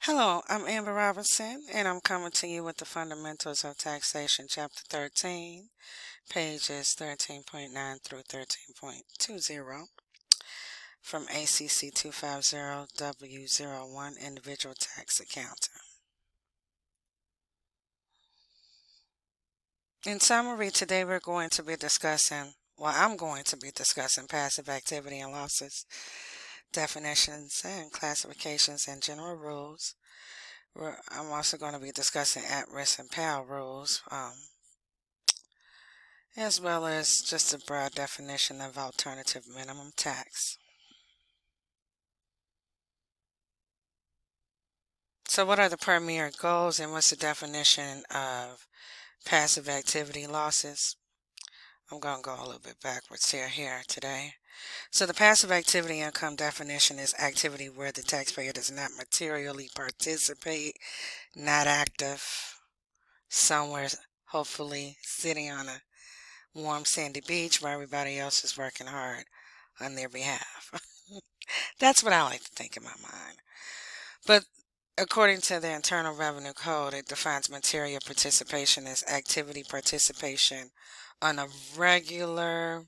Hello, I'm Amber Robinson, and I'm coming to you with the Fundamentals of Taxation, Chapter 13, pages 13.9 through 13.20 from ACC 250W01 Individual Tax Accountant. In summary, today I'm going to be discussing passive activity and losses, definitions and classifications, and general rules. I'm also going to be discussing at-risk and PAL rules, as well as just a broad definition of alternative minimum tax. So what are the premier goals and what's the definition of passive activity losses? I'm going to go a little bit backwards here today. So the passive activity income definition is activity where the taxpayer does not materially participate, not active, somewhere hopefully sitting on a warm sandy beach where everybody else is working hard on their behalf. That's what I like to think in my mind. But according to the Internal Revenue Code, it defines material participation as activity participation on a regular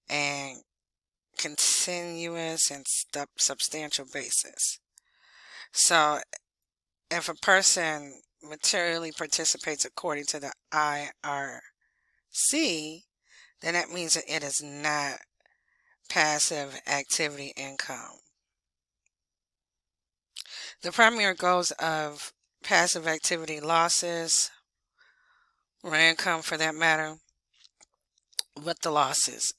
and continuous and substantial basis. So if a person materially participates according to the IRC, then that means that it is not passive activity income. The primary goals of passive activity losses, or income for that matter, with the losses,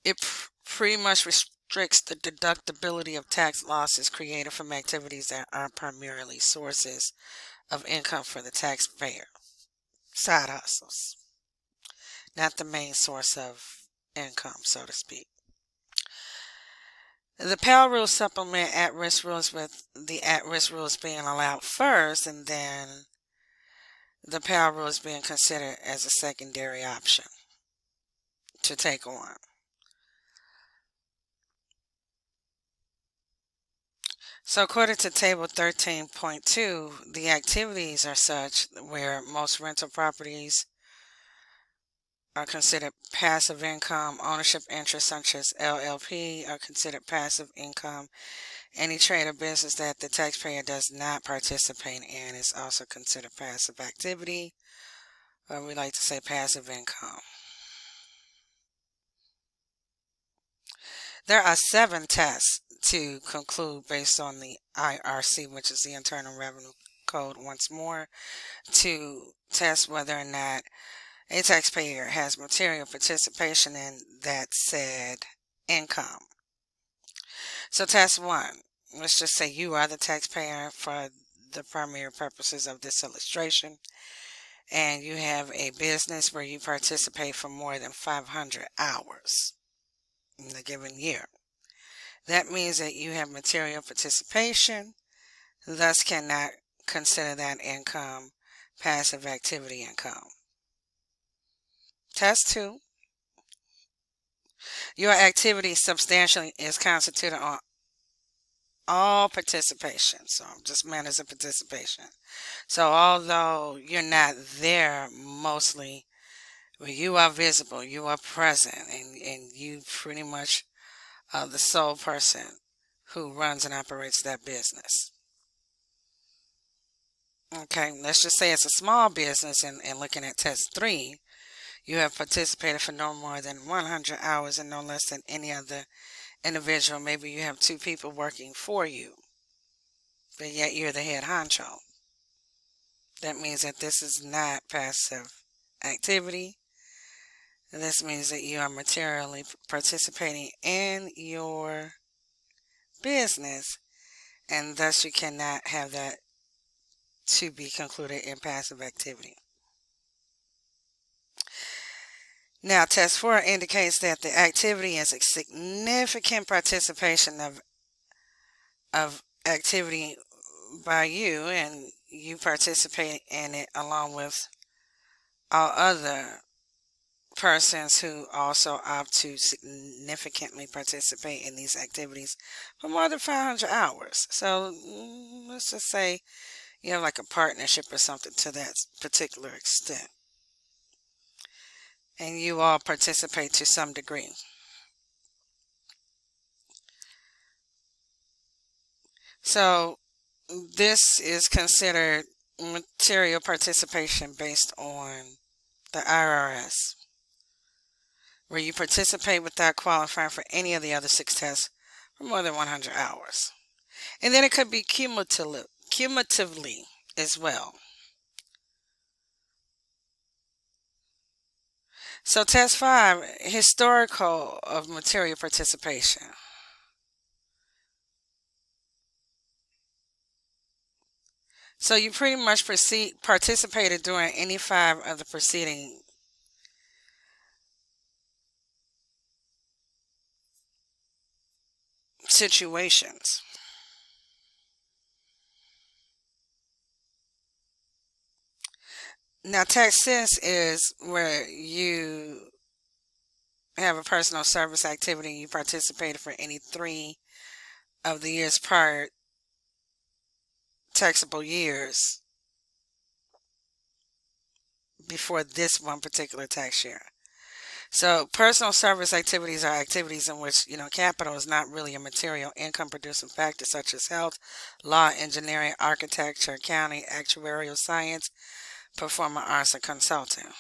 it pretty much restricts the deductibility of tax losses created from activities that are primarily sources of income for the taxpayer. Side hustles, not the main source of income, so to speak. The PAL rules supplement at-risk rules, with the at-risk rules being allowed first, and then the PAL rules being considered as a secondary option to take on. So according to Table 13.2, the activities are such where most rental properties are considered passive income. Ownership interests such as LLP are considered passive income. Any trade or business that the taxpayer does not participate in is also considered passive activity, or we like to say passive income. There are 7 tests to conclude based on the IRC, which is the Internal Revenue Code once more, to test whether or not a taxpayer has material participation in that said income. So test 1, let's just say you are the taxpayer for the primary purposes of this illustration, and you have a business where you participate for more than 500 hours in a given year. That means that you have material participation, thus cannot consider that income passive activity income. Test 2, your activity substantially is constituted on all participation, so just matters of participation. So although you're not there mostly, well, you are visible, you are present, and you pretty much are the sole person who runs and operates that business. Okay, let's just say it's a small business, and looking at test 3, you have participated for no more than 100 hours and no less than any other individual. Maybe you have 2 people working for you, but yet you're the head honcho. That means that this is not passive activity. This means that you are materially participating in your business, and thus you cannot have that to be concluded in passive activity. Now, test 4 indicates that the activity is a significant participation of activity by you, and you participate in it along with all other persons who also opt to significantly participate in these activities for more than 500 hours. So let's just say you have like a partnership or something to that particular extent, and you all participate to some degree. So this is considered material participation based on the IRS, where you participate without qualifying for any of the other 6 tests for more than 100 hours. And then it could be cumulatively as well. So test 5, historical of material participation. So you pretty much participated during any 5 of the preceding situations. Now, test 6 is where you have a personal service activity and you participated for any 3 of the years prior taxable years before this one particular tax year. So personal service activities are activities in which, capital is not really a material income producing factor, such as health, law, engineering, architecture, accounting, actuarial science, performing arts, and consulting.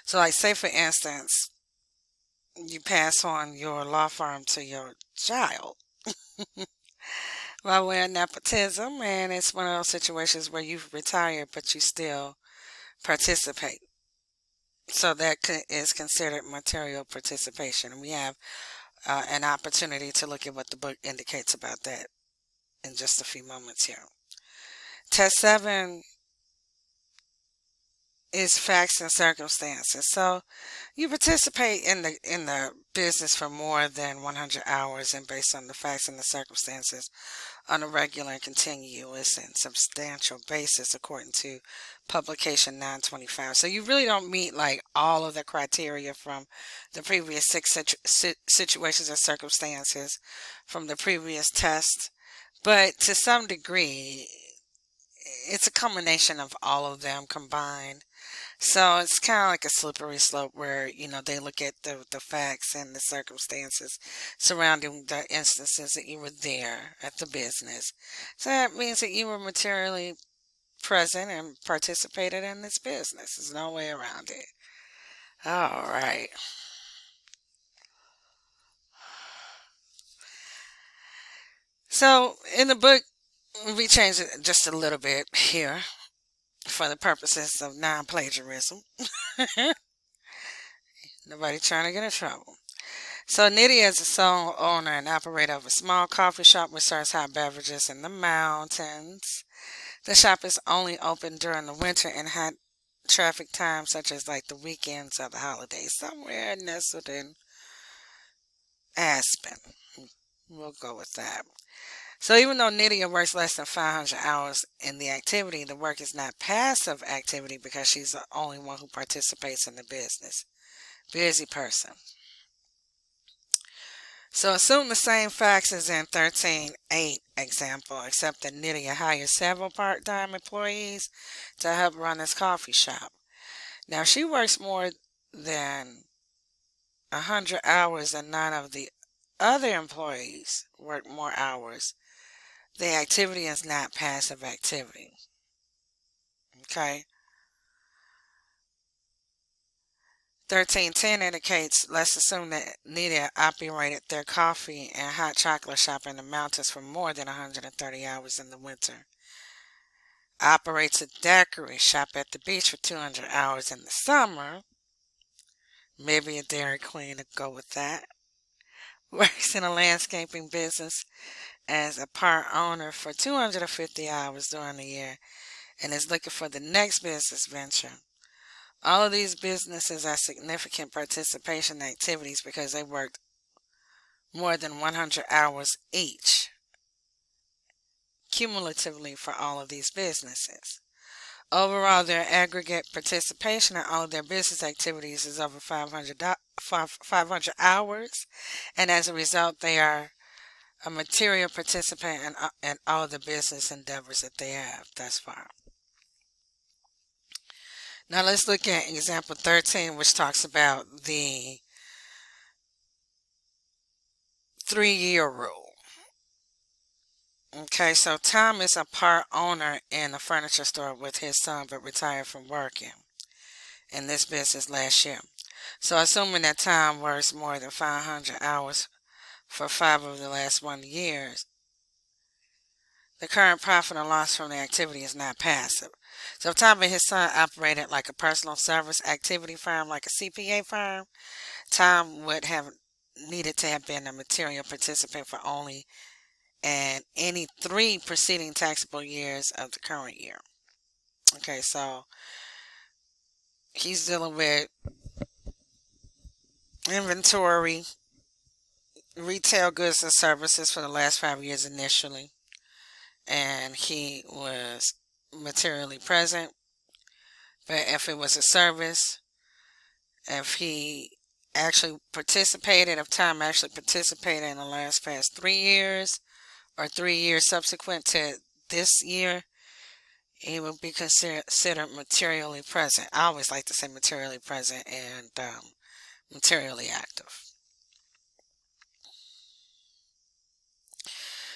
So like say for instance, you pass on your law firm to your child while we're in nepotism, and it's one of those situations where you've retired but you still participate. So that is considered material participation. And we have an opportunity to look at what the book indicates about that in just a few moments here. Test 7 is facts and circumstances. So you participate in the business for more than 100 hours and based on the facts and the circumstances on a regular and continuous and substantial basis according to publication 925. So you really don't meet like all of the criteria from the previous 6 situations or circumstances from the previous test, but to some degree it's a combination of all of them combined. So it's kind of like a slippery slope where, they look at the facts and the circumstances surrounding the instances that you were there at the business. So that means that you were materially present and participated in this business. There's no way around it. All right. So in the book, we changed it just a little bit here for the purposes of non-plagiarism. Nobody trying to get in trouble. So Nydia is the sole owner and operator of a small coffee shop which serves hot beverages in the mountains. The shop is only open during the winter and hot traffic times such as like the weekends or the holidays, somewhere nestled in Aspen. We'll go with that. So even though Nydia works less than 500 hours in the activity, the work is not passive activity because she's the only one who participates in the business. Busy person. So assume the same facts as in 13.8 example, except that Nydia hires several part-time employees to help run this coffee shop. Now she works more than 100 hours and none of the other employees work more hours. The activity is not passive activity. Okay. 13.10 indicates, let's assume that Nydia operated their coffee and hot chocolate shop in the mountains for more than 130 hours in the winter. Operates a daiquiri shop at the beach for 200 hours in the summer. Maybe a Dairy Queen to go with that. Works in a landscaping business as a part owner for 250 hours during the year and is looking for the next business venture. All of these businesses are significant participation activities because they worked more than 100 hours each, cumulatively for all of these businesses. Overall, their aggregate participation in all of their business activities is over 500 hours, and as a result, they are a material participant in all of the business endeavors that they have thus far. Now let's look at example 13, which talks about the 3-year rule. Okay, so Tom is a part owner in a furniture store with his son, but retired from working in this business last year. So assuming that Tom works more than 500 hours for 5 of the last 1 years, the current profit or loss from the activity is not passive. So if Tom and his son operated like a personal service activity firm, like a CPA firm, Tom would have needed to have been a material participant for only and any 3 preceding taxable years of the current year. Okay, so he's dealing with inventory, retail goods and services for the last 5 years initially, and he was materially present. But if it was a service, if he actually participated, if Tom actually participated in the last past 3 years or 3 years subsequent to this year, he would be considered materially present. I always like to say materially present and materially active.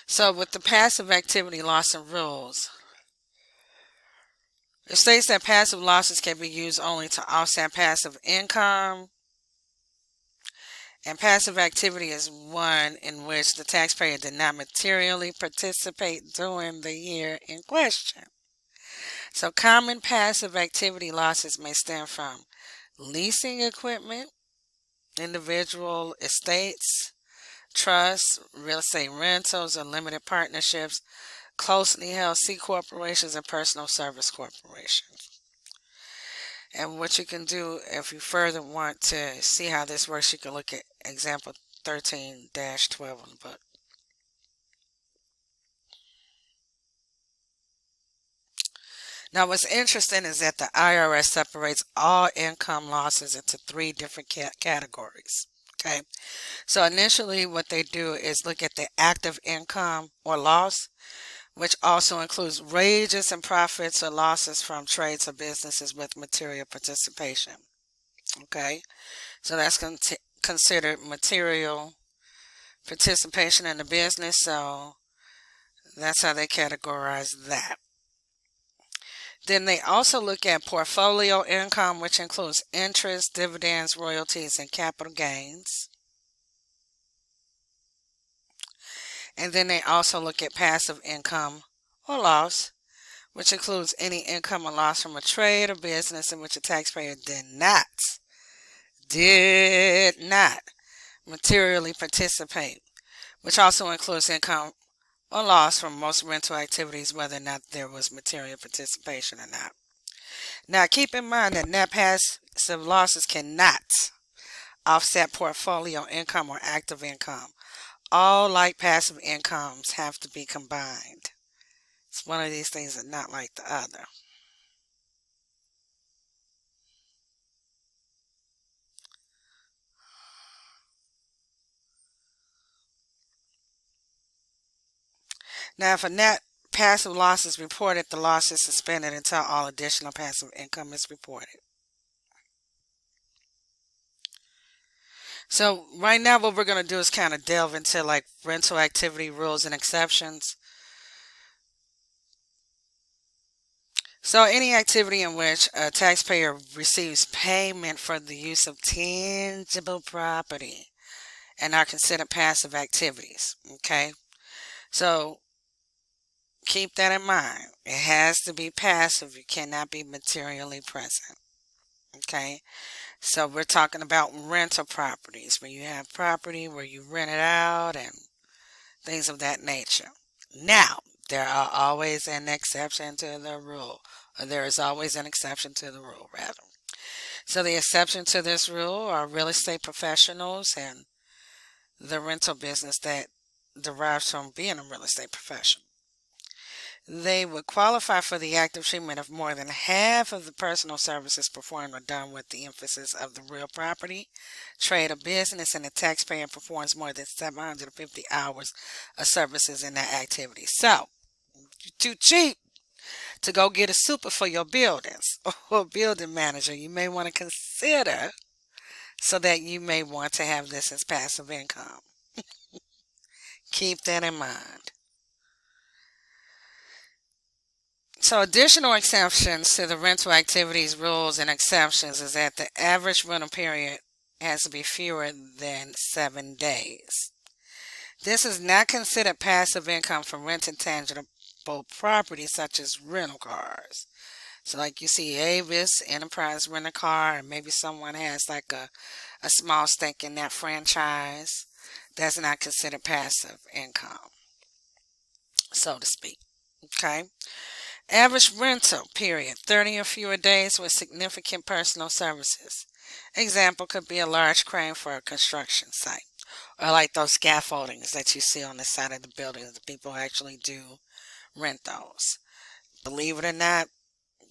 So with the passive activity loss and rules, it states that passive losses can be used only to offset passive income, and passive activity is one in which the taxpayer did not materially participate during the year in question. So common passive activity losses may stem from leasing equipment, individual estates, trusts, real estate rentals, or limited partnerships, closely held C corporations, and personal service corporations. And what you can do if you further want to see how this works, you can look at example 13-12 on the book. Now what's interesting is that the IRS separates all income losses into 3 different categories. Okay, so initially what they do is look at the active income or loss, which also includes wages and profits or losses from trades or businesses with material participation. Okay, so that's considered material participation in the business, so that's how they categorize that. Then they also look at portfolio income, which includes interest, dividends, royalties, and capital gains. And then they also look at passive income or loss, which includes any income or loss from a trade or business in which a taxpayer did not materially participate, which also includes income or loss from most rental activities, whether or not there was material participation or not. Now, keep in mind that net passive losses cannot offset portfolio income or active income. All like passive incomes have to be combined. It's one of these things that not like the other. Now, if a net passive loss is reported, the loss is suspended until all additional passive income is reported. So right now what we're going to do is kind of delve into like rental activity rules and exceptions. So any activity in which a taxpayer receives payment for the use of tangible property and are considered passive activities. Okay, so keep that in mind. It has to be passive. You cannot be materially present. Okay, so we're talking about rental properties, where you have property where you rent it out and things of that nature. Now, there are always an exception to the rule, or there is always an exception to the rule, rather. So the exception to this rule are real estate professionals and the rental business that derives from being a real estate professional. They would qualify for the active treatment if more than half of the personal services performed are done with the emphasis of the real property, trade, or business, and the taxpayer performs more than 750 hours of services in that activity. So, you're too cheap to go get a super for your buildings or a building manager. You may want to consider so that you may want to have this as passive income. Keep that in mind. So additional exceptions to the rental activities rules and exceptions is that the average rental period has to be fewer than 7 days. This is not considered passive income for renting tangible property such as rental cars. So like you see Avis Enterprise rent a car, and maybe someone has like a small stake in that franchise. That's not considered passive income, so to speak. Okay. Average rental period 30 or fewer days with significant personal services. Example could be a large crane for a construction site, or like those scaffoldings that you see on the side of the building. The people actually do rent those. Believe it or not,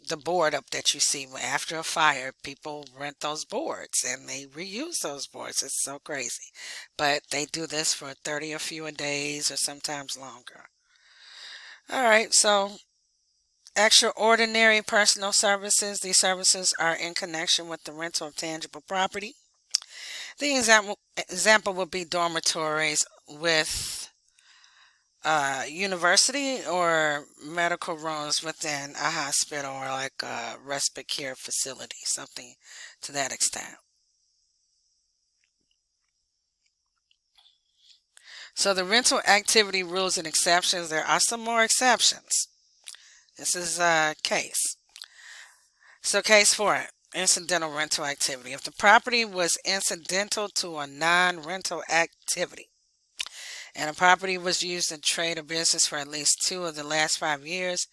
the board up that you see after a fire, people rent those boards and they reuse those boards. It's so crazy. But they do this for 30 or fewer days or sometimes longer. All right, so extraordinary personal services. These services are in connection with the rental of tangible property. The example would be dormitories with university or medical rooms within a hospital or like a respite care facility, something to that extent. So the rental activity rules and exceptions, there are some more exceptions. This is a case. So case 4, incidental rental activity. If the property was incidental to a non-rental activity, and a property was used in trade or business for at least 2 of the last 5 years,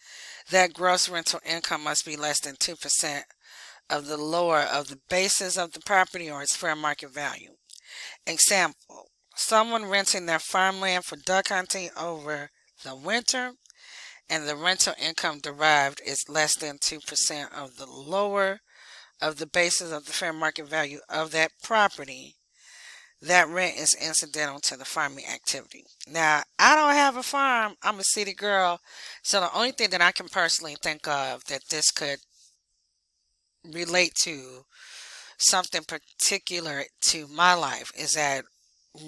that gross rental income must be less than 2% of the lower of the basis of the property or its fair market value. Example, someone renting their farmland for duck hunting over the winter, and the rental income derived is less than 2% of the lower of the basis of the fair market value of that property. That rent is incidental to the farming activity. Now, I don't have a farm. I'm a city girl. So the only thing that I can personally think of that this could relate to something particular to my life is that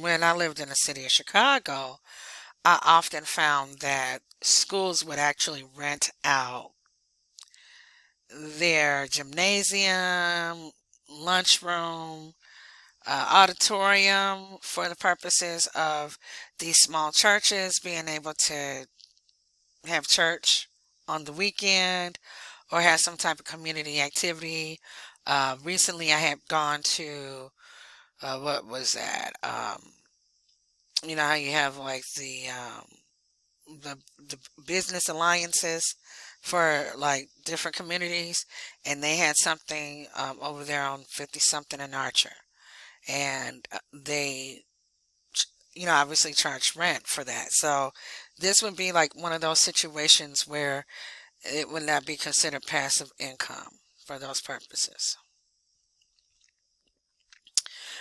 when I lived in the city of Chicago, I often found that schools would actually rent out their gymnasium, lunchroom, auditorium for the purposes of these small churches being able to have church on the weekend or have some type of community activity. Recently, I had gone to what was that? You know how you have like the business alliances for like different communities, and they had something over there on 50 something in Archer, and they obviously charge rent for that. So this would be like one of those situations where it would not be considered passive income for those purposes.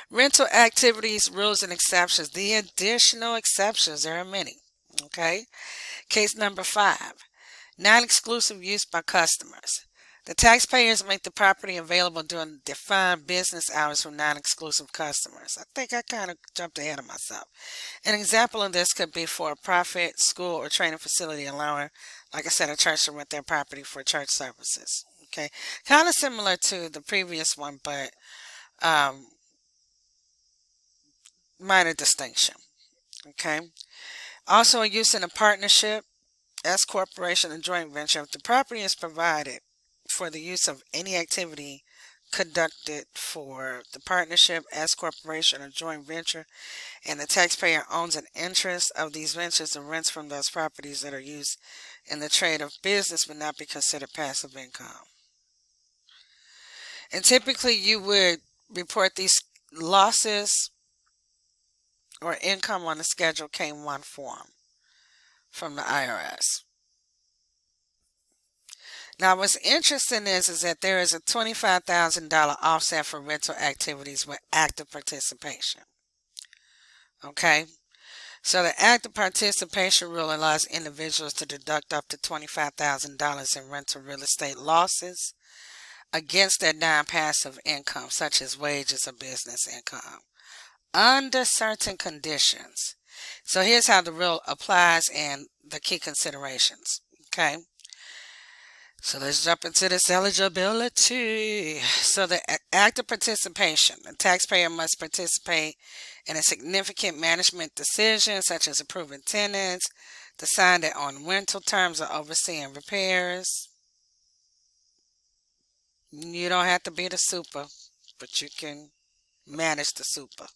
Rental activities, rules, and exceptions. The additional exceptions, there are many. Okay. Case number 5. Non-exclusive use by customers. The taxpayers make the property available during defined business hours for non-exclusive customers. I think I kind of jumped ahead of myself. An example of this could be for a profit, school, or training facility allowing, like I said, a church to rent their property for church services. Okay, kind of similar to the previous one, but minor distinction. Okay, also a use in a partnership, S corporation, and joint venture. If the property is provided for the use of any activity conducted for the partnership, S corporation, or joint venture, and the taxpayer owns an interest of these ventures, the rents from those properties that are used in the trade of business would not be considered passive income. And typically you would report these losses or income on the Schedule K-1 form from the IRS. Now, what's interesting is that there is a $25,000 offset for rental activities with active participation. Okay, so the active participation rule allows individuals to deduct up to $25,000 in rental real estate losses against their non-passive income, such as wages or business income, under certain conditions. So here's how the rule applies and the key considerations. Okay, so let's jump into this eligibility. So the active participation. The taxpayer must participate in a significant management decision, such as approving tenants, deciding on rental terms, or overseeing repairs. You don't have to be the super, but you can manage the super.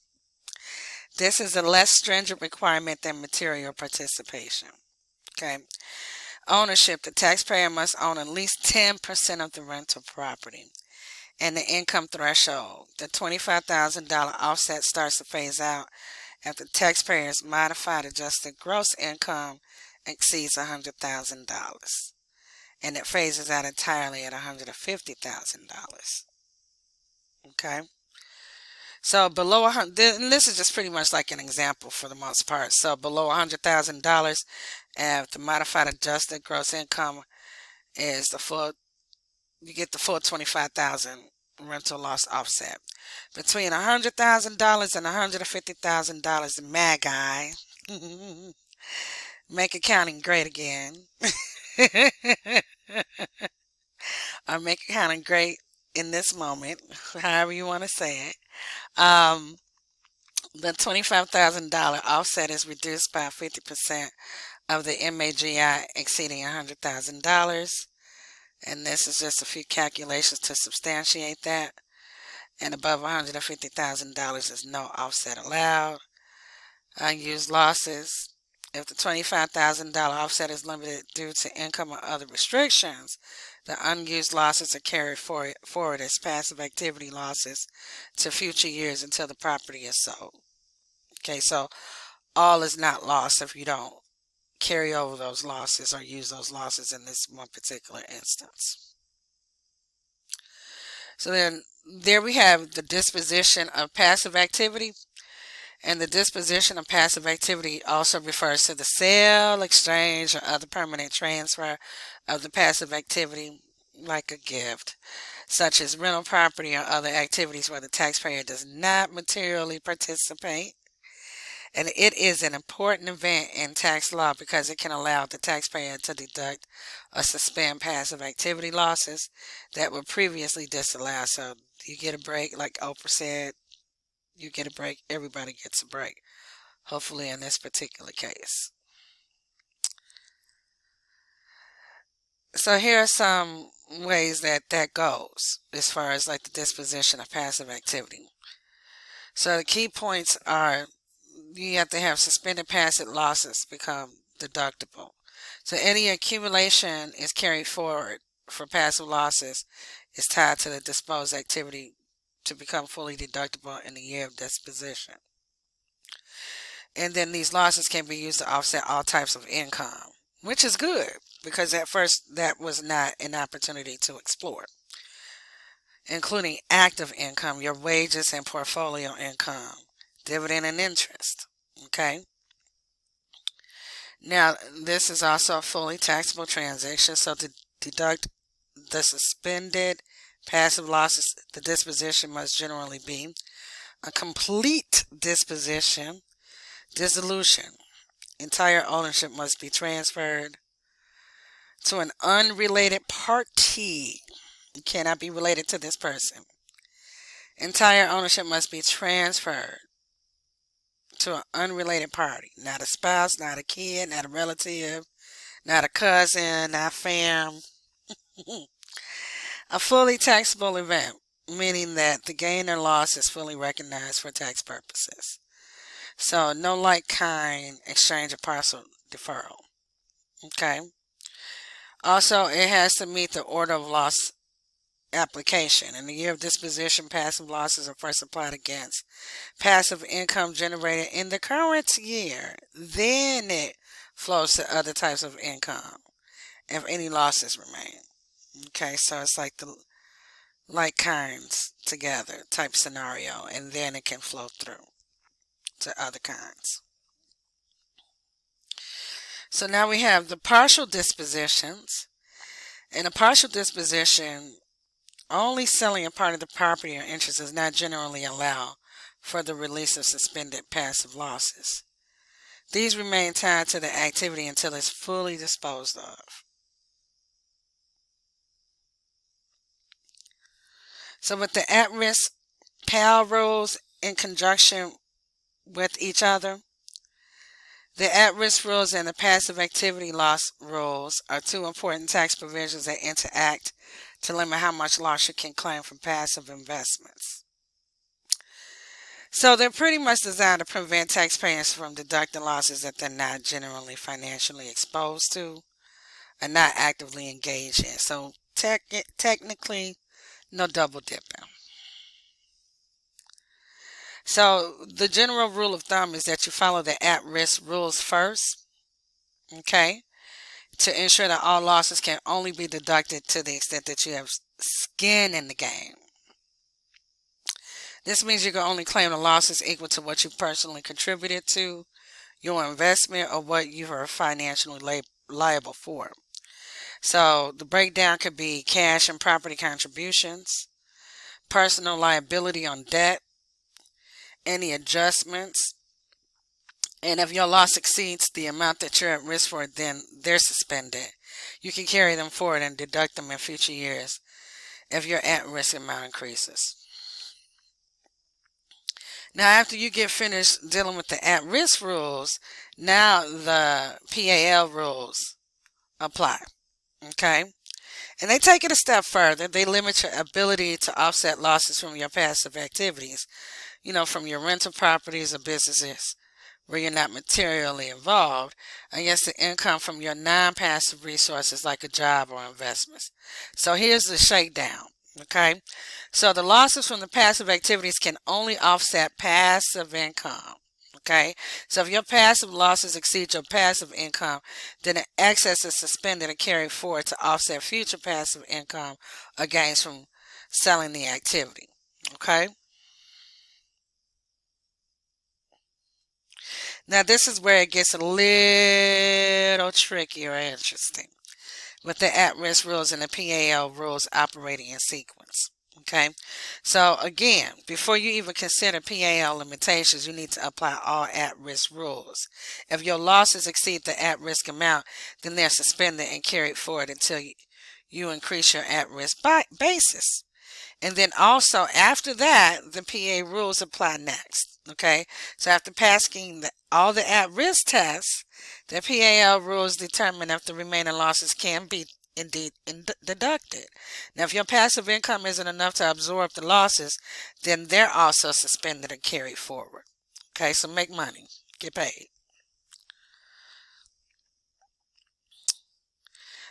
This is a less stringent requirement than material participation. Okay. Ownership. The taxpayer must own at least 10% of the rental property. And the income threshold. The $25,000 offset starts to phase out after the taxpayer's modified adjusted gross income exceeds $100,000. And it phases out entirely at $150,000. Okay? So below 100, and this is just pretty much like an example for the most part. So below $100,000, if the modified adjusted gross income is the full, you get the full $25,000 rental loss offset. Between $100,000 and $150,000, the mad guy, make accounting great again, or make accounting great in this moment, however you want to say it. The $25,000 offset is reduced by 50% of the MAGI exceeding $100,000. And this is just a few calculations to substantiate that. And above $150,000 is no offset allowed. Unused losses. If the $25,000 offset is limited due to income or other restrictions, the unused losses are carried forward as passive activity losses to future years until the property is sold. Okay, so all is not lost if you don't carry over those losses or use those losses in this one particular instance. So then there we have the disposition of passive activity. And the disposition of passive activity also refers to the sale, exchange, or other permanent transfer of the passive activity, like a gift, such as rental property or other activities where the taxpayer does not materially participate. And it is an important event in tax law because it can allow the taxpayer to deduct or suspend passive activity losses that were previously disallowed. So you get a break, like Oprah said, you get a break, everybody gets a break, hopefully in this particular case. So here are some ways that goes as far as like the disposition of passive activity. So the key points are you have to have suspended passive losses become deductible. So any accumulation is carried forward for passive losses is tied to the disposed activity to become fully deductible in the year of disposition. And then these losses can be used to offset all types of income, which is good because at first that was not an opportunity to explore, including active income, your wages and portfolio income, dividend and interest. Okay. Now, this is also a fully taxable transaction, so to deduct the suspended passive losses, the disposition must generally be a complete disposition, dissolution. Entire ownership must be transferred to an unrelated party. You cannot be related to this person. Entire ownership must be transferred to an unrelated party. Not a spouse, not a kid, not a relative, not a cousin, not fam. A fully taxable event, meaning that the gain or loss is fully recognized for tax purposes. So no like-kind exchange or partial deferral. Okay. Also, it has to meet the order of loss application. In the year of disposition, passive losses are first applied against passive income generated in the current year. Then it flows to other types of income if any losses remain. Okay, so it's like the like kinds together type scenario, and then it can flow through to other kinds. So now we have the partial dispositions. In a partial disposition, only selling a part of the property or interest is not generally allowed for the release of suspended passive losses. These remain tied to the activity until it's fully disposed of. So with the at-risk PAL rules in conjunction with each other, the at-risk rules and the passive activity loss rules are two important tax provisions that interact to limit how much loss you can claim from passive investments. So they're pretty much designed to prevent taxpayers from deducting losses that they're not generally financially exposed to and not actively engaged in. So technically, no double dipping. So the general rule of thumb is that you follow the at-risk rules first, okay, to ensure that all losses can only be deducted to the extent that you have skin in the game. This means you can only claim the losses equal to what you personally contributed to your investment or what you are financially liable for. So the breakdown could be cash and property contributions, personal liability on debt, any adjustments, and if your loss exceeds the amount that you're at risk for, then they're suspended. You can carry them forward and deduct them in future years if your at-risk amount increases. Now, after you get finished dealing with the at-risk rules, now the PAL rules apply. Okay? And they take it a step further. They limit your ability to offset losses from your passive activities, from your rental properties or businesses where you're not materially involved, against the income from your non-passive resources like a job or investments. So here's the shakedown. Okay, so the losses from the passive activities can only offset passive income. Okay, so if your passive losses exceed your passive income, then the excess is suspended and carried forward to offset future passive income or gains from selling the activity. Okay, now this is where it gets a little tricky or interesting, with the at-risk rules and the PAL rules operating in sequence. Okay, so again, before you even consider PAL limitations, you need to apply all at-risk rules. If your losses exceed the at-risk amount, then they're suspended and carried forward until you increase your at-risk basis. And then also after that, the PA rules apply next. Okay, so after passing all the at-risk tests, the PAL rules determine if the remaining losses can be indeed deducted. Now, if your passive income isn't enough to absorb the losses, then they're also suspended and carried forward. Okay, so make money, get paid.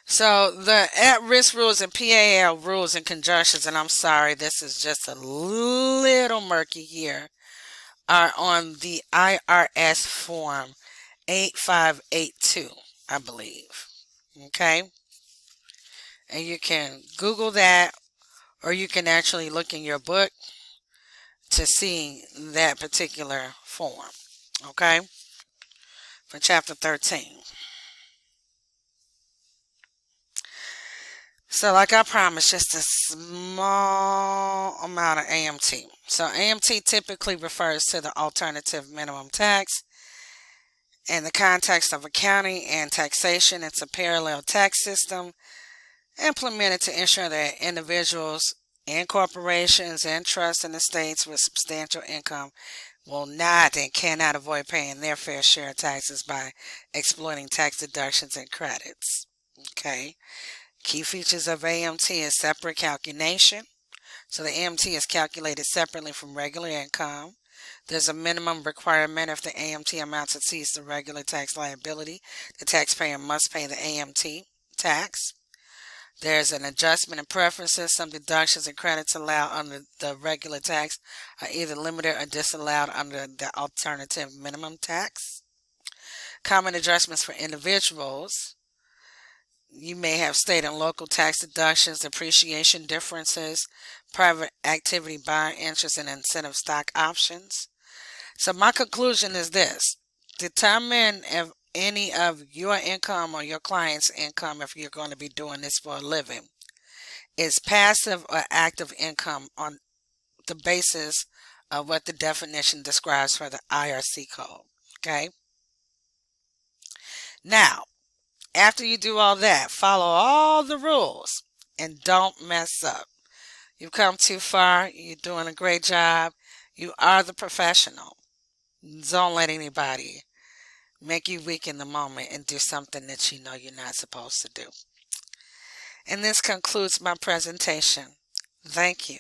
So the at-risk rules and PAL rules and conjunctions, and I'm sorry, this is just a little murky here, are on the IRS form 8582, I believe. Okay? And you can Google that, or you can actually look in your book to see that particular form. Okay? For chapter 13. So like I promised, just a small amount of AMT. So AMT typically refers to the alternative minimum tax. In the context of accounting and taxation, it's a parallel tax system implemented to ensure that individuals and corporations and trusts and estates with substantial income will not and cannot avoid paying their fair share of taxes by exploiting tax deductions and credits. Okay. Key features of AMT is separate calculation. So the AMT is calculated separately from regular income. There's a minimum requirement if the AMT amount exceeds the regular tax liability. The taxpayer must pay the AMT tax. There's an adjustment in preferences. Some deductions and credits allowed under the regular tax are either limited or disallowed under the alternative minimum tax. Common adjustments for individuals. You may have state and local tax deductions, depreciation differences, private activity buying interest, and incentive stock options. So my conclusion is this: determine if any of your income or your client's income, if you're going to be doing this for a living, is passive or active income on the basis of what the definition describes for the IRC code. Okay? Now, after you do all that, follow all the rules and don't mess up. You've come too far. You're doing a great job. You are the professional. Don't let anybody make you weak in the moment and do something that you know you're not supposed to do. And this concludes my presentation. Thank you.